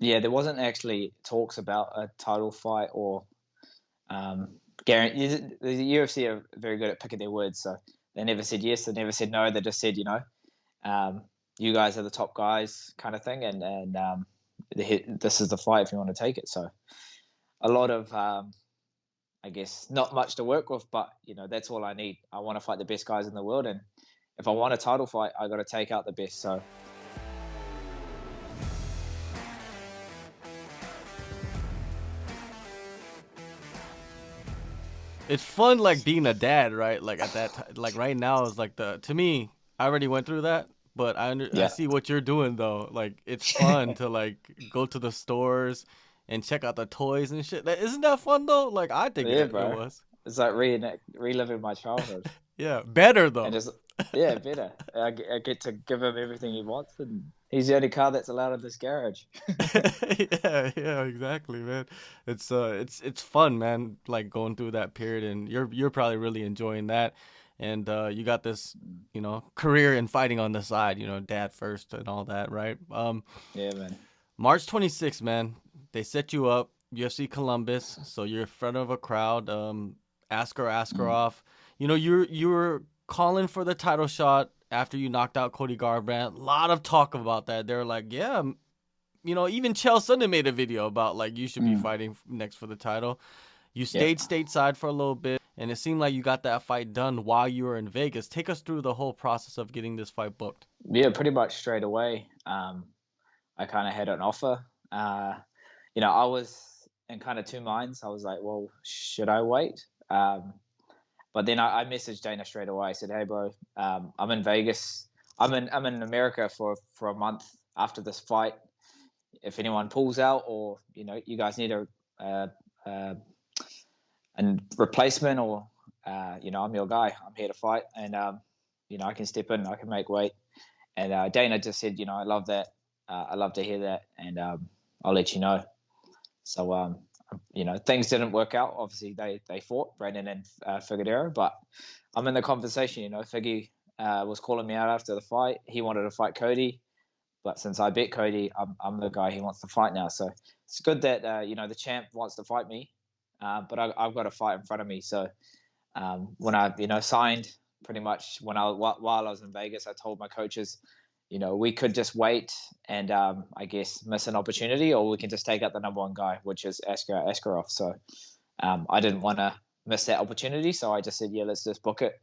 Yeah, there wasn't actually talks about a title fight or guarantee. The UFC are very good at picking their words, so they never said yes, they never said no. They just said, um, you guys are the top guys, kind of thing, and this is the fight if you want to take it. So a lot of I guess not much to work with, but that's all I need. I want to fight the best guys in the world, and if I want a title fight, I got to take out the best. So It's fun, like being a dad, right? Like at that time, like right now is like the to me. I already went through that, but I yeah, see what you're doing though. Like it's fun to like go to the stores and check out the toys and shit. Isn't that fun though? Like I think yeah, it bro. was. It's like reliving my childhood. Yeah, better And though. just yeah, better. I get to give him everything he wants, and he's the only car that's allowed in this garage. Yeah, yeah, exactly, man. It's fun, man. Like going through that period, and you're probably really enjoying that. And you got this, career in fighting on the side. Dad first and all that, right? Yeah, man. March 26th, man. They set you up, UFC Columbus, so you're in front of a crowd. Asker Mm. Askerov. You were calling for the title shot after you knocked out Cody Garbrandt. A lot of talk about that. They're like, yeah, even Chael Sonnen made a video about like you should be Mm. fighting next for the title. You Yeah, stayed stateside for a little bit, and it seemed like you got that fight done while you were in Vegas. Take us through the whole process of getting this fight booked. yeah, pretty much straight away. I kind of had an offer. I was in kind of two minds. I was like, well, should I wait? But then I messaged Dana straight away. I said, hey, bro, I'm in Vegas. I'm in America for a month after this fight. If anyone pulls out, or you guys need uh, uh, a replacement, or I'm your guy. I'm here to fight, and I can step in. I can make weight. And Dana just said, I love that. I love to hear that, and I'll let you know. So things didn't work out. Obviously, they fought Brandon and Figueroa, but I'm in the conversation. Figgy was calling me out after the fight. He wanted to fight Cody, but since I bet Cody, I'm the guy he wants to fight now. So it's good that the champ wants to fight me, but I've got a fight in front of me. So when I signed, pretty much while I was in Vegas, I told my coaches, we could just wait and I guess miss an opportunity, or we can just take out the number one guy, which is Asker Askerov. So I didn't want to miss that opportunity, so I just said, yeah, let's just book it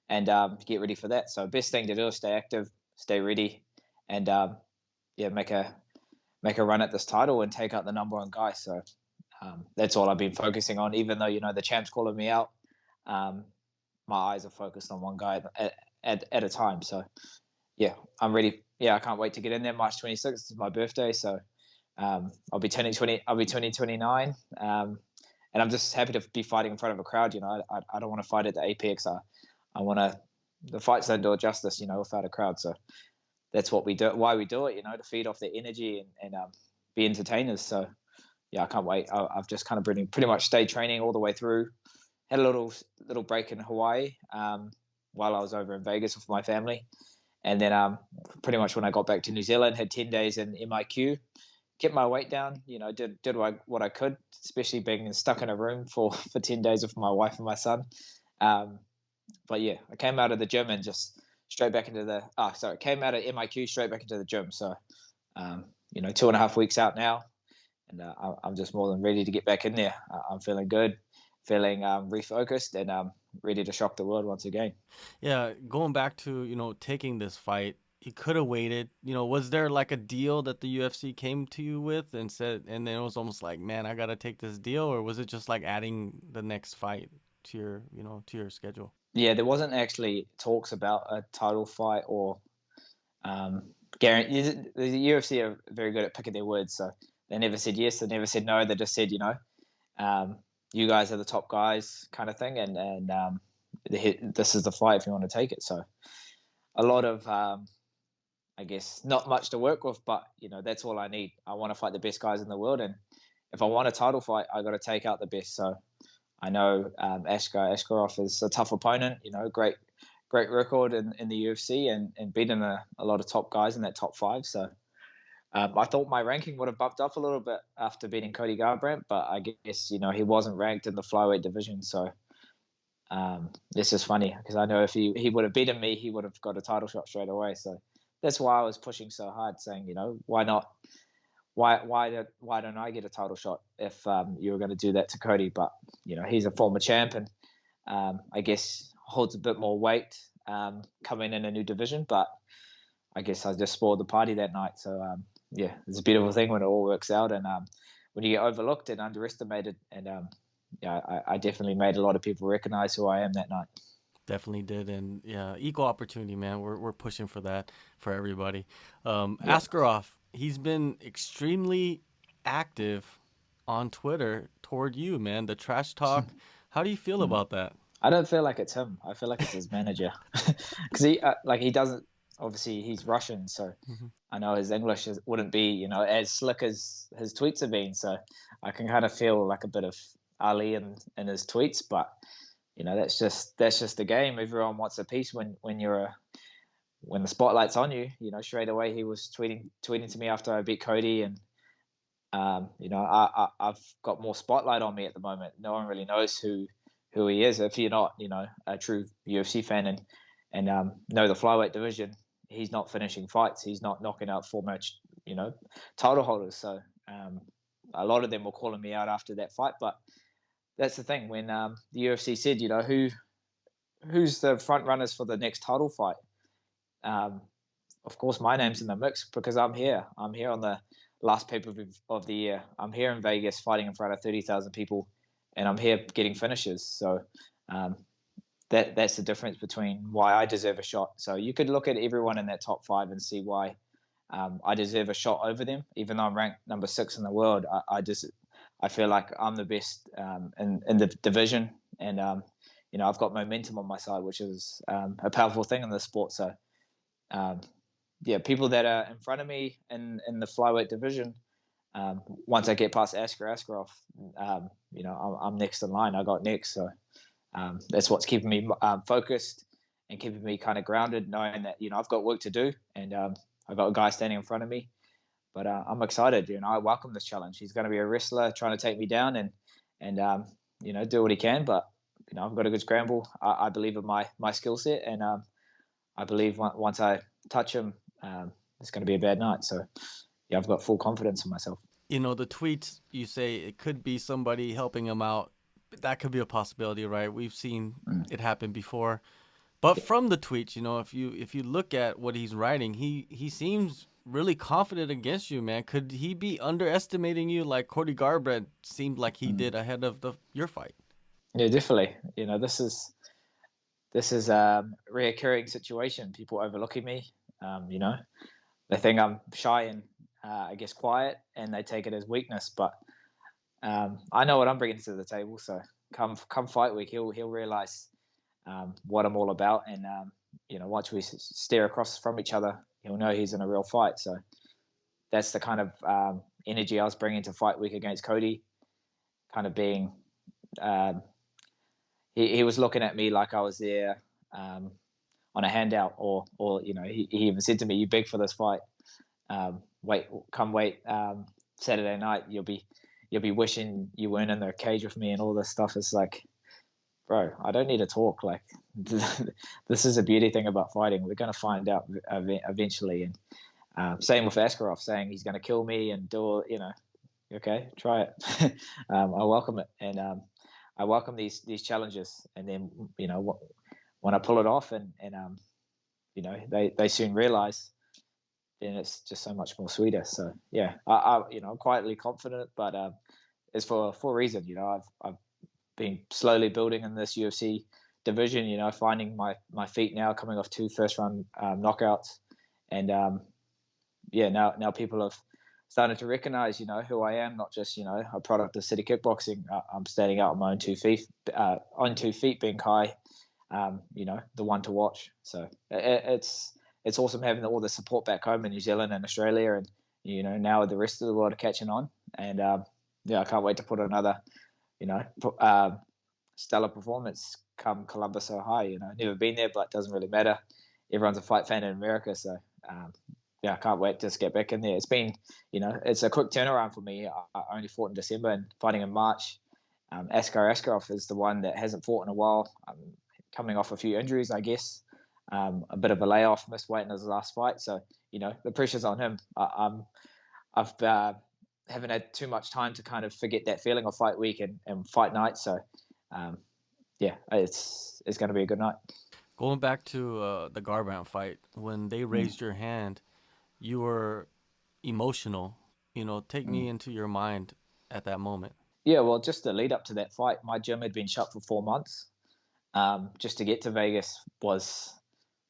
and get ready for that. So best thing to do is stay active, stay ready, and yeah, make a run at this title and take out the number one guy. So that's all I've been focusing on. Even though the champ's calling me out, um, my eyes are focused on one guy at a time. So yeah, I'm ready. Yeah, I can't wait to get in there. March 26th is my birthday, so I'll be turning 20. I'll be 29, and I'm just happy to be fighting in front of a crowd. I don't want to fight at the Apex. I want to. The fights don't do it justice, without a crowd. So that's what we do. Why we do it, to feed off their energy and be entertainers. So yeah, I can't wait. I've just kind of pretty much stayed training all the way through. Had a little break in Hawaii while I was over in Vegas with my family, and then pretty much when I got back to New Zealand, had 10 days in MIQ, kept my weight down. Did what I could, especially being stuck in a room for 10 days with my wife and my son. But yeah, I came out of the gym and just straight back into came out of MIQ straight back into the gym. So 2.5 weeks out now, and I'm just more than ready to get back in there. I'm feeling good, feeling refocused, and ready to shock the world once again. Yeah, going back to, taking this fight, you could have waited. Was there like a deal that the UFC came to you with and said, and then it was almost like, man, I got to take this deal? Or was it just like adding the next fight to your schedule? Yeah, there wasn't actually talks about a title fight or guarantee. The UFC are very good at picking their words, so they never said yes, they never said no. They just said, um, you guys are the top guys, kind of thing, and this is the fight if you want to take it. So a lot of I guess not much to work with, but that's all I need. I want to fight the best guys in the world, and if I want a title fight, I got to take out the best. So I know Asker Askarov is a tough opponent. Great record in the UFC and beating a lot of top guys in that top five. So I thought my ranking would have bumped up a little bit after beating Cody Garbrandt, but I guess he wasn't ranked in the flyweight division, so this is funny because I know if he would have beaten me, he would have got a title shot straight away. So that's why I was pushing so hard, saying why not? Why don't I get a title shot if you were going to do that to Cody? But he's a former champ and I guess holds a bit more weight coming in a new division, but I guess I just spoiled the party that night. So yeah, it's a beautiful thing when it all works out, and when you get overlooked and underestimated, and yeah, I definitely made a lot of people recognize who I am that night. Definitely did, and yeah, equal opportunity, man. We're pushing for that for everybody. Yeah. Askarov, he's been extremely active on Twitter toward you, man. The trash talk. How do you feel about that? I don't feel like it's him. I feel like it's his manager, because he doesn't. Obviously, he's Russian, so Mm-hmm. I know his English wouldn't be as slick as his tweets have been. So I can kind of feel like a bit of Ali in his tweets, but that's just the game. Everyone wants a piece when the spotlight's on you. Straight away he was tweeting to me after I beat Cody, and I've got more spotlight on me at the moment. No one really knows who he is if you're not a true UFC fan and know the flyweight division. He's not finishing fights. He's not knocking out former title holders. So a lot of them were calling me out after that fight, but that's the thing. When the UFC said, who's the front runners for the next title fight, of course my name's in the mix because I'm here. I'm here on the last pay-per-view of the year. I'm here in Vegas fighting in front of 30,000 people, and I'm here getting finishes. So that's the difference between why I deserve a shot. So you could look at everyone in that top 5 and see why I deserve a shot over them, even though I'm ranked number 6 in the world. I feel like I'm the best in the division, and I've got momentum on my side, which is a powerful thing in the sport. So yeah, people that are in front of me in the flyweight division, once I get past Asker Askerov, I'm next in line. I got next, so that's what's keeping me focused and keeping me kind of grounded, knowing that I've got work to do, and I've got a guy standing in front of me. But I'm excited. I welcome this challenge. He's going to be a wrestler trying to take me down and do what he can. But I've got a good scramble. I believe in my skill set, and I believe once I touch him, it's going to be a bad night. So yeah, I've got full confidence in myself. The tweets, you say it could be somebody helping him out. That could be a possibility, right? We've seen it happen before. But from the tweets, if you look at what he's writing, he seems really confident against you, man. Could he be underestimating you like Cody Garbrandt seemed like he did ahead of your fight? Yeah, definitely. This is a reoccurring situation. People overlooking me. They think I'm shy and I guess quiet, and they take it as weakness. But I know what I'm bringing to the table. So come fight week, he'll realize what I'm all about, and once we stare across from each other, he'll know he's in a real fight. So that's the kind of energy I was bringing to fight week against Cody. Kind of being, he was looking at me like I was there on a handout, or he even said to me, "You big for this fight? Wait Saturday night. You'll be wishing you weren't in the cage with me," and all this stuff. It's like, bro, I don't need to talk. Like, this is a beauty thing about fighting. We're going to find out eventually. And same with Askarov, saying he's going to kill me and do, okay, try it. I welcome it, and I welcome these challenges. And then, when I pull it off, and they soon realize, then it's just so much more sweeter. So yeah, I'm quietly confident, but it's for a reason. I've been slowly building in this UFC division, finding my feet now, coming off 2 first round knockouts. And now people have started to recognize, who I am, not just, a product of city kickboxing. I'm standing out on my own 2 feet, being Kai, the one to watch. So it's awesome having all the support back home in New Zealand and Australia, and, now the rest of the world are catching on. And I can't wait to put another stellar performance come Columbus, Ohio. Never been there, but it doesn't really matter. Everyone's a fight fan in America, so yeah, I can't wait to just get back in there. It's been, it's a quick turnaround for me. I only fought in December and fighting in March. Asker Askerov is the one that hasn't fought in a while. Coming off a few injuries, I guess. A bit of a layoff, missed weight in his last fight. So, the pressure's on him. I've haven't had too much time to kind of forget that feeling of fight week and fight night. So, yeah, it's going to be a good night. Going back to the Garbrandt fight, when they raised your hand, you were emotional. Take me into your mind at that moment. Yeah, well, just the lead up to that fight, my gym had been shut for 4 months. Just to get to Vegas was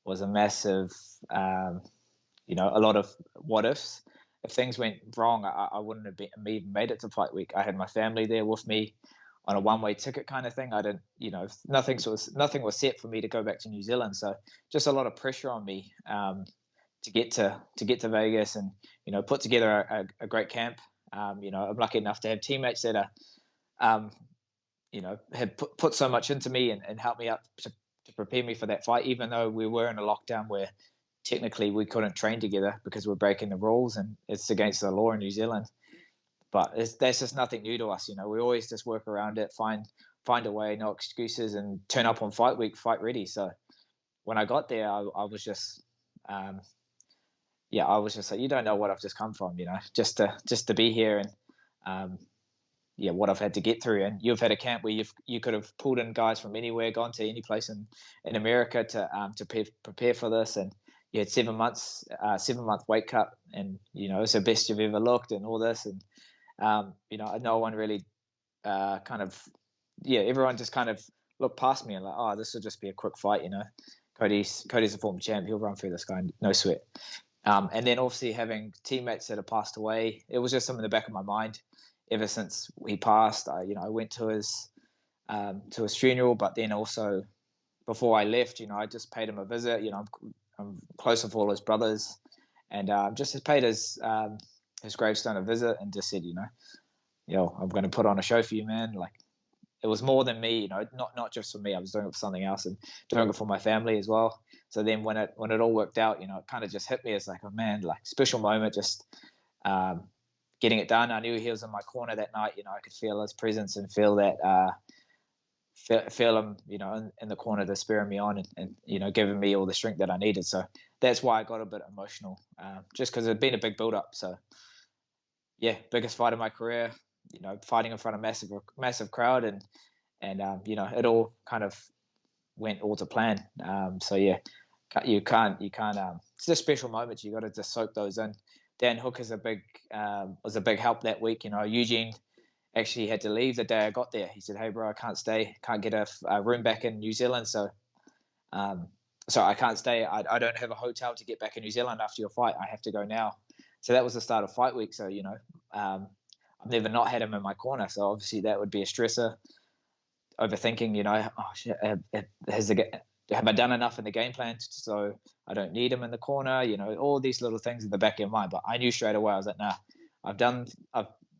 a massive, a lot of what ifs. If things went wrong, I wouldn't have even made it to fight week. I had my family there with me on a one-way ticket kind of thing. I didn't, nothing was set for me to go back to New Zealand. So just a lot of pressure on me to get to Vegas and put together a great camp. I'm lucky enough to have teammates that are, had put so much into me and helped me out to prepare me for that fight, even though we were in a lockdown where technically we couldn't train together because we're breaking the rules and it's against the law in New Zealand. But that's just nothing new to us. We always just work around it, find a way, no excuses, and turn up on fight week, fight ready. So when I got there, I was just, I was just like, you don't know what I've just come from, just to be here and, what I've had to get through. And you've had a camp where you could have pulled in guys from anywhere, gone to any place in America to prepare for this. And you had 7 months, 7-month weight cut, and it's the best you've ever looked, and all this. And no one really everyone just kind of looked past me and like, oh, this will just be a quick fight. Cody's a former champ, he'll run through this guy, no sweat. And then obviously having teammates that have passed away, it was just something in the back of my mind ever since he passed. I went to his funeral, but then also before I left, I just paid him a visit. I'm close with all his brothers, and just paid his gravestone a visit and just said, I'm going to put on a show for you, man. Like, it was more than me, not just for me. I was doing it for something else and doing it for my family as well. So then when it all worked out, it kind of just hit me as like, oh man, like special moment, just getting it done. I knew he was in my corner that night. I could feel his presence and feel that, feel him, in the corner to spurring me on and giving me all the strength that I needed. So that's why I got a bit emotional, just because it had been a big build up. So yeah, biggest fight of my career, fighting in front of massive crowd, and it all kind of went all to plan. So yeah, you can't. It's just special moments. You got to just soak those in. Dan Hook was a big help that week. Eugene actually had to leave the day I got there. He said, "Hey, bro, I can't stay. Can't get a room back in New Zealand, so I can't stay. I don't have a hotel to get back in New Zealand after your fight. I have to go now." So that was the start of fight week. So I've never not had him in my corner. So obviously that would be a stressor. Overthinking, oh shit, have I done enough in the game plan so I don't need him in the corner? All these little things in the back of your mind. But I knew straight away. I was like, nah,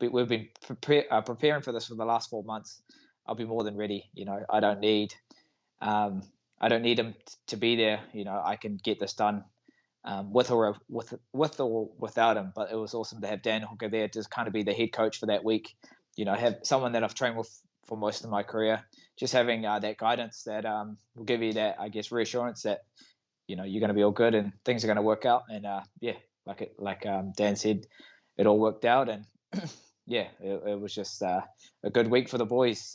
we've been preparing for this for the last 4 months. I'll be more than ready. I don't need him to be there. I can get this done with or without him. But it was awesome to have Dan Hooker there to kind of be the head coach for that week. Have someone that I've trained with for most of my career. Just having that guidance that will give you that, I guess, reassurance that you're going to be all good and things are going to work out. And like Dan said, it all worked out. And yeah, it was just a good week for the boys,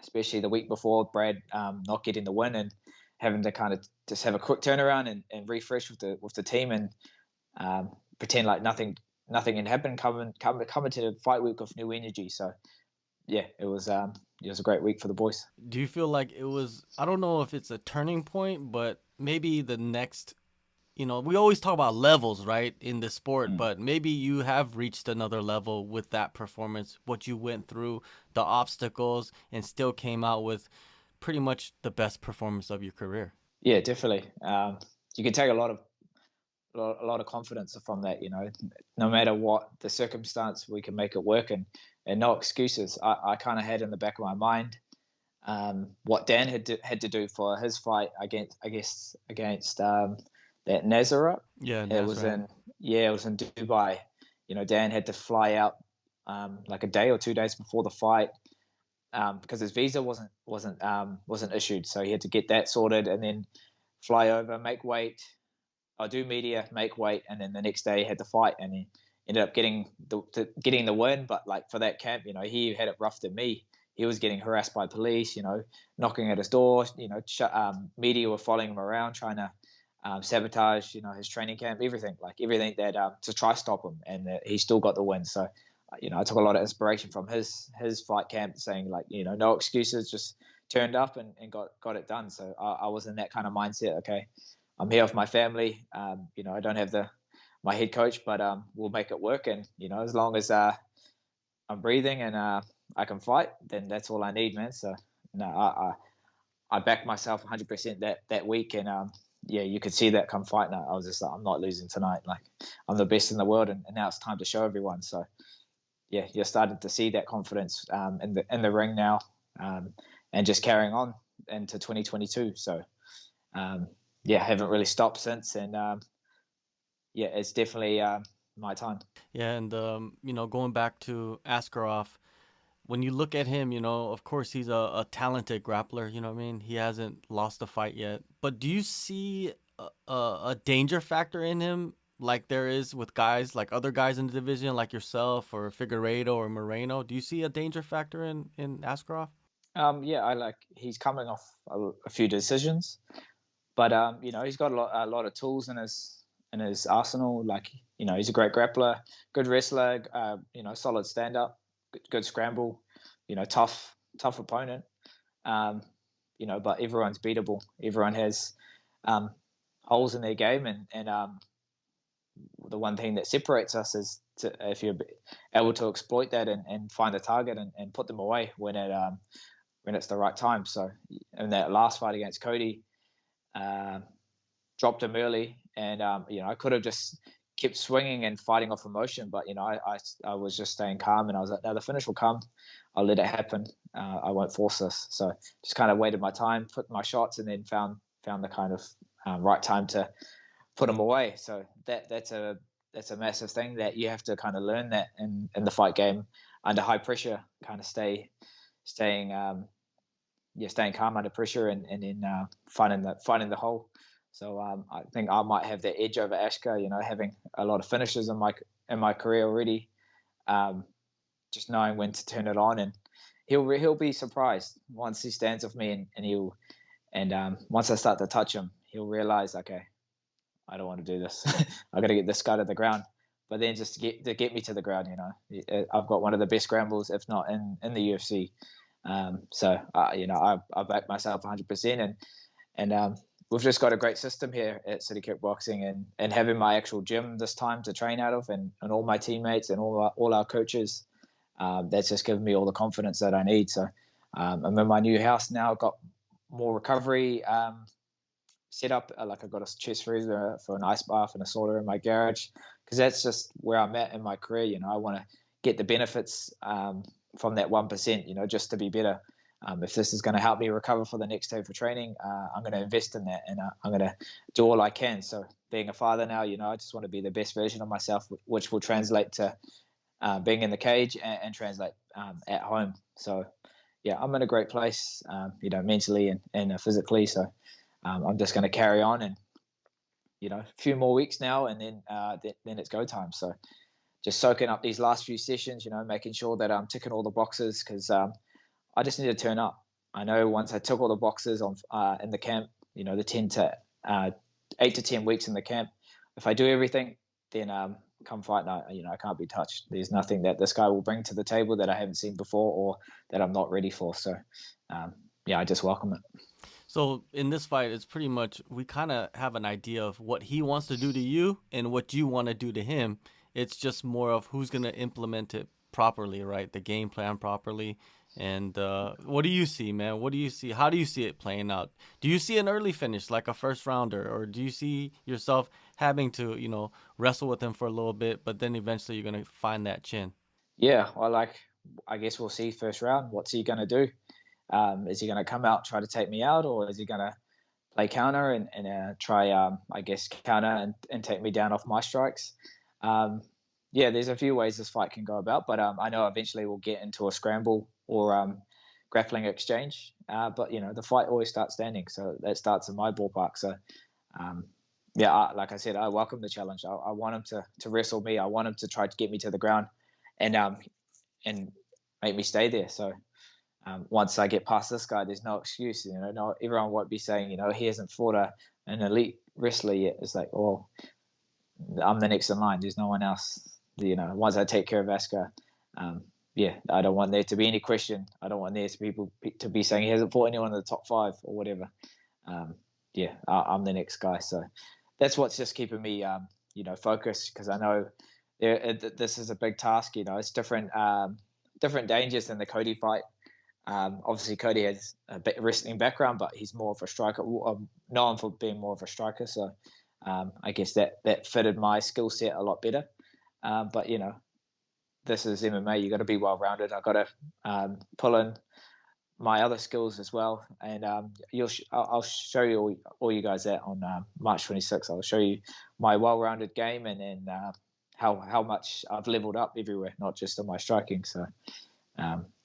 especially the week before Brad not getting the win and having to kind of just have a quick turnaround and refresh with the team and pretend like nothing had happened, coming to the fight week with new energy. So yeah, it was a great week for the boys. Do you feel like it was, I don't know if it's a turning point, but maybe the next, we always talk about levels, right, in the sport, but maybe you have reached another level with that performance, what you went through, the obstacles, and still came out with pretty much the best performance of your career. Yeah, definitely. You can take a lot of confidence from that. No matter what the circumstance, we can make it work, and no excuses. I kind of had in the back of my mind what Dan had to do for his fight against that Nazareth. Yeah, It that's was right. in it was in Dubai. Dan had to fly out like a day or 2 days before the fight because his visa wasn't issued, so he had to get that sorted and then fly over, make weight, I do media, make weight, and then the next day he had to fight, and he ended up getting the win. But like for that camp, he had it rougher than me. He was getting harassed by police, knocking at his door. Media were following him around, trying to sabotage, his training camp, everything that to try stop him, and he still got the win. So, I took a lot of inspiration from his fight camp, saying like, no excuses, just turned up and got it done. So I was in that kind of mindset. Okay, I'm here with my family. I don't have my head coach, but we'll make it work. And as long as I'm breathing and I can fight, then that's all I need, man. So no, I backed myself 100% that week, and you could see that come fight night. I was just like, I'm not losing tonight. Like, I'm the best in the world, and now it's time to show everyone. So yeah, you're starting to see that confidence in the ring now, and just carrying on into 2022. So haven't really stopped since, and it's definitely my time. Yeah, and going back to Askarov, when you look at him, of course he's a talented grappler. You know what I mean? He hasn't lost a fight yet. But do you see a danger factor in him, like there is with guys like other guys in the division, like yourself or Figueiredo or Moreno? Do you see a danger factor in Askarov? I like he's coming off a few decisions, but he's got a lot of tools in his arsenal. Like, he's a great grappler, good wrestler, solid stand up, good scramble, tough opponent. But everyone's beatable. Everyone has holes in their game, and the one thing that separates us is if you're able to exploit that and find a target and put them away when it's the right time. So in that last fight against Cody, dropped him early, and I could have just kept swinging and fighting off emotion, but I was just staying calm, and I was like, no, the finish will come. I'll let it happen. I won't force this. So just kind of waited my time, put my shots, and then found the kind of right time to put him away. So that's a massive thing that you have to kind of learn that in the fight game under high pressure, kind of staying calm under pressure, and then finding the hole. So I think I might have the edge over Asker, having a lot of finishes in my career already, just knowing when to turn it on, and he'll be surprised once he stands with me, and once I start to touch him, he'll realize, okay, I don't want to do this. I got to get this guy to the ground. But then just to get me to the ground, I've got one of the best scrambles, if not in the UFC. So I back myself 100%, and we've just got a great system here at City Kickboxing, and having my actual gym this time to train out of, and all my teammates and all our coaches, that's just given me all the confidence that I need. So I'm in my new house now. I've got more recovery set up. Like, I've got a chest freezer for an ice bath and a sauna in my garage, because that's just where I'm at in my career. I want to get the benefits from that 1%, just to be better. If this is going to help me recover for the next day for training, I'm going to invest in that, and I'm going to do all I can. So being a father now, I just want to be the best version of myself, which will translate to being in the cage and translate at home. So yeah, I'm in a great place, mentally and physically. So I'm just going to carry on, and a few more weeks now, and then it's go time. So just soaking up these last few sessions, making sure that I'm ticking all the boxes, because I just need to turn up. I know once I took all the boxes on in the camp, the 8 to 10 weeks in the camp, if I do everything, then come fight night, I can't be touched. There's nothing that this guy will bring to the table that I haven't seen before, or that I'm not ready for. So I just welcome it. So in this fight, it's pretty much, we kind of have an idea of what he wants to do to you and what you want to do to him. It's just more of who's going to implement it properly, right? The game plan properly. And what do you see, man? What do you see? How do you see it playing out? Do you see an early finish, like a first rounder, or do you see yourself having to, wrestle with him for a little bit, but then eventually you're going to find that chin? Yeah, I guess we'll see first round. What's he going to do? Is he going to come out, try to take me out, or is he going to play counter and try, I guess, counter and take me down off my strikes. Yeah, there's a few ways this fight can go about, but I know eventually we'll get into a scramble or grappling exchange. But the fight always starts standing, so that starts in my ballpark. So um, yeah, like I said, I welcome the challenge. I want him to wrestle me. I want him to try to get me to the ground and make me stay there. So once I get past this guy, there's no excuse. No, everyone won't be saying, he hasn't fought an elite wrestler yet. It's like, oh, I'm the next in line. There's no one else. Once I take care of Asker, yeah, I don't want there to be any question. I don't want there to people to be saying he hasn't fought anyone in the top 5 or whatever. Yeah, I'm the next guy. So that's what's just keeping me, focused, because I know this is a big task. It's different dangers than the Cody fight. Obviously, Cody has a bit wrestling background, but he's more of a striker. Known for being more of a striker, so I guess that fitted my skill set a lot better. But this is MMA. You got to be well rounded. I got to pull in my other skills as well, and I'll show you all you guys that on March 26th. I'll show you my well-rounded game, and then how much I've leveled up everywhere, not just on my striking. So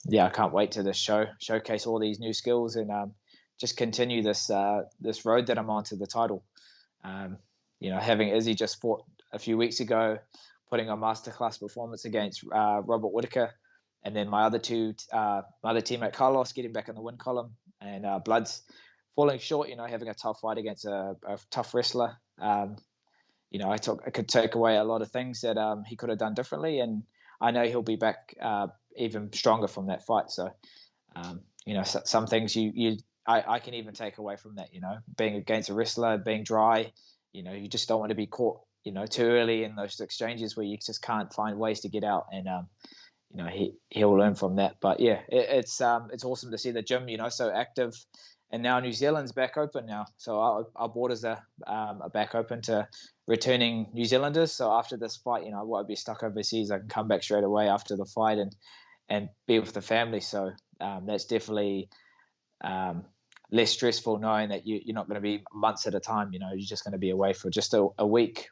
yeah, I can't wait to showcase all these new skills and just continue this road that I'm on to the title. Having Izzy just fought a few weeks ago, putting a masterclass performance against Robert Whitaker, and then my other teammate Carlos getting back in the win column, and Blood's falling short. Having a tough fight against a tough wrestler. I could take away a lot of things that he could have done differently, and I know he'll be back even stronger from that fight. So, some things I can even take away from that. Being against a wrestler, being dry. You just don't want to be caught, too early in those exchanges where you just can't find ways to get out. And he'll learn from that. But yeah, it's awesome to see the gym, so active. And now New Zealand's back open now, so our borders are back open to returning New Zealanders. So after this fight, I won't be stuck overseas. I can come back straight away after the fight and be with the family. So that's definitely less stressful, knowing that you're not going to be months at a time. You're just going to be away for just a week,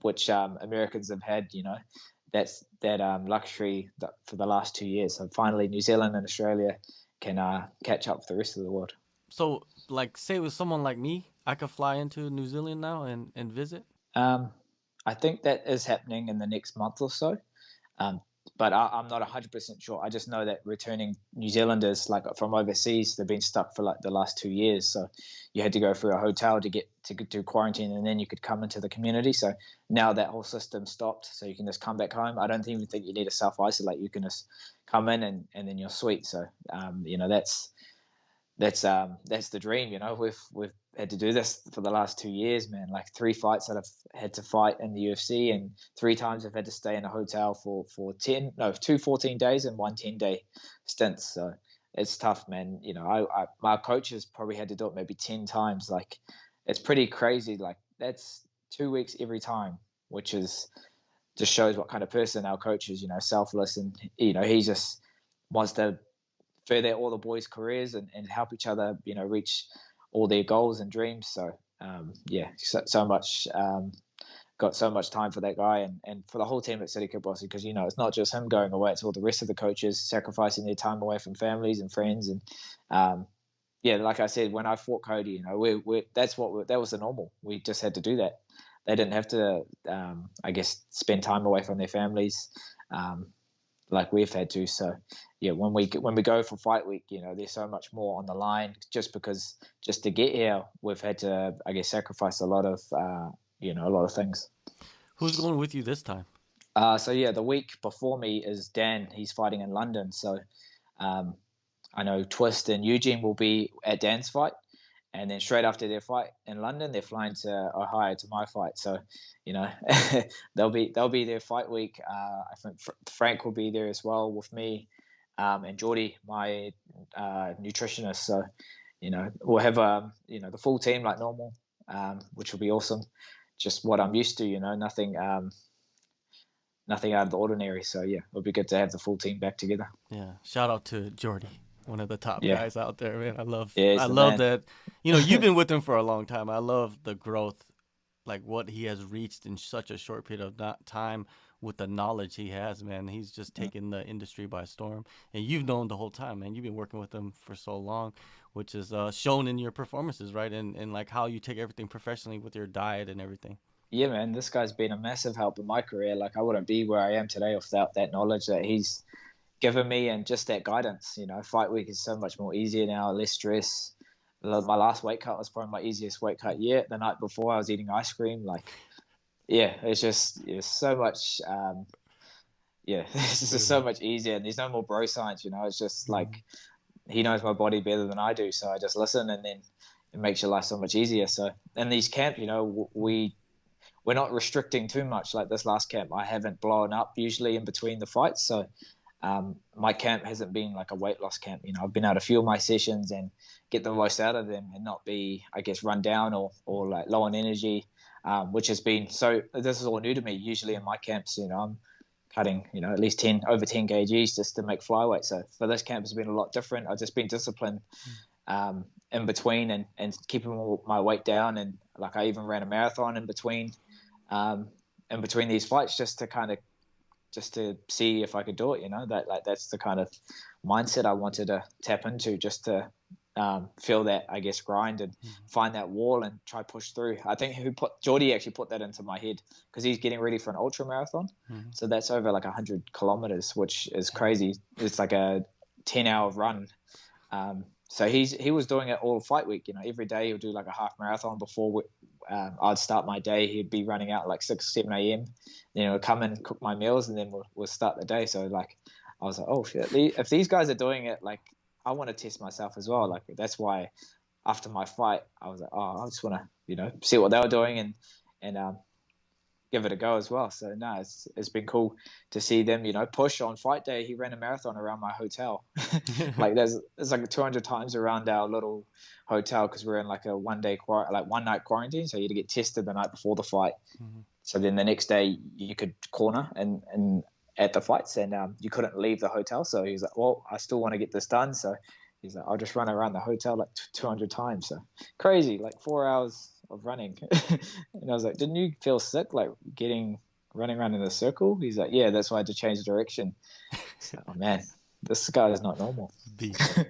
which Americans have had. That's that luxury for the last 2 years. So finally, New Zealand and Australia can catch up with the rest of the world. So, like, say with someone like me, I could fly into New Zealand now and visit? I think that is happening in the next month or so. But I'm not 100% sure. I just know that returning New Zealanders, like from overseas, they've been stuck for like the last 2 years. So you had to go through a hotel to get to quarantine, and then you could come into the community. So now that whole system stopped, so you can just come back home. I don't even think you need to self-isolate. You can just come in and then you're sweet. So that's the dream. We've had to do this for the last 2 years, man. Like 3 fights that I've had to fight in the UFC, and 3 times I've had to stay in a hotel for 2 14 days and 1 10-day stints. So it's tough, man. My coaches probably had to do it maybe 10 times. Like, it's pretty crazy. Like, that's 2 weeks every time, which is just shows what kind of person our coach is. Selfless, and he just wants to further all the boys' careers and help each other, reach all their goals and dreams. So so much, got so much time for that guy and for the whole team at City Kickboxing, because it's not just him going away, it's all the rest of the coaches sacrificing their time away from families and friends. And like I said, when I fought Cody, that was the normal. We just had to do that. They didn't have to I guess spend time away from their families like we've had to. So yeah, when we go for fight week, there's so much more on the line, just because just to get here, we've had to, I guess, sacrifice a lot of things. Who's going with you this time? So yeah, the week before me is Dan. He's fighting in London. So I know Twist and Eugene will be at Dan's fight, and then straight after their fight in London, they're flying to Ohio to my fight. So they'll be their fight week. I think Frank will be there as well with me. And Geordie, my nutritionist. So, we'll have the full team like normal, which will be awesome. Just what I'm used to, nothing out of the ordinary. So yeah, it'll be good to have the full team back together. Yeah, shout out to Geordie. one of the top Yeah. guys out there, man. Yeah, I he's the love man. that. You know, you've been with him for a long time. I love the growth, like what he has reached in such a short period of time with the knowledge he has, man. He's just taken the industry by storm. And you've known the whole time, man. You've been working with him for so long, which is shown in your performances, right? And like how you take everything professionally with your diet and everything. Yeah, man, this guy's been a massive help in my career. Like, I wouldn't be where I am today without that knowledge that he's given me and just that guidance. You know, fight week is so much more easier now, less stress. My last weight cut was probably my easiest weight cut yet. The night before, I was eating ice cream. Like, yeah, it's so much. Yeah, it's just so much easier, and there's no more bro science. You know, it's just like he knows my body better than I do, so I just listen, and then it makes your life so much easier. So in these camps, you know, we're not restricting too much. Like this last camp, I haven't blown up usually in between the fights, so my camp hasn't been like a weight loss camp. You know, I've been able to fuel my sessions and get the most out of them, and not be, I guess, run down or like low on energy, which has been so. This is all new to me. Usually in my camps, you know, I'm cutting, you know, at least over 10 kgs just to make flyweight. So for this camp, it's been a lot different. I've just been disciplined in between and keeping my weight down, and like I even ran a marathon in between these fights just to see if I could do it. You know, that's the kind of mindset I wanted to tap into, just to feel that, I guess, grind and find that wall and try push through. I think Geordie actually put that into my head, because he's getting ready for an ultra marathon. So that's over like 100 kilometers, which is crazy. It's like a 10-hour run. So he was doing it all fight week. You know, every day he'll do like a half marathon before I'd start my day. He'd be running out like 6 7 a.m. Then he'll come and cook my meals, and then we'll start the day. So like I was like, oh shit, if these guys are doing it, like I want to test myself as well. Like that's why after my fight I was like, oh, I just want to, you know, see what they were doing and give it a go as well. So no, it's been cool to see them, you know, push. On fight day he ran a marathon around my hotel. Like there's like 200 times around our little hotel, because we're in like a one night quarantine, so you had to get tested the night before the fight. So then the next day you could corner and at the fights, and you couldn't leave the hotel. So he was like, well, I still want to get this done. So he's like, I'll just run around the hotel like 200 times. So crazy, like 4 hours of running. And I was like, didn't you feel sick, like running around in a circle? He's like, yeah, that's why I had to change direction. So, oh man, this guy is not normal.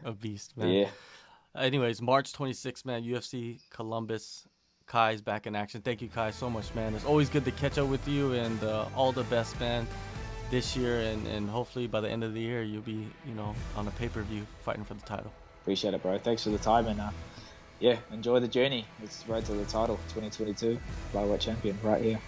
A beast, man. Yeah. Anyways, March 26th, man, UFC Columbus. Kai's back in action. Thank you, Kai, so much, man. It's always good to catch up with you, and all the best, man, this year, and hopefully by the end of the year you'll be, you know, on a pay-per-view fighting for the title. Appreciate it, bro. Thanks for the time, and yeah, enjoy the journey. It's road to the title, 2022 flyweight champion right here.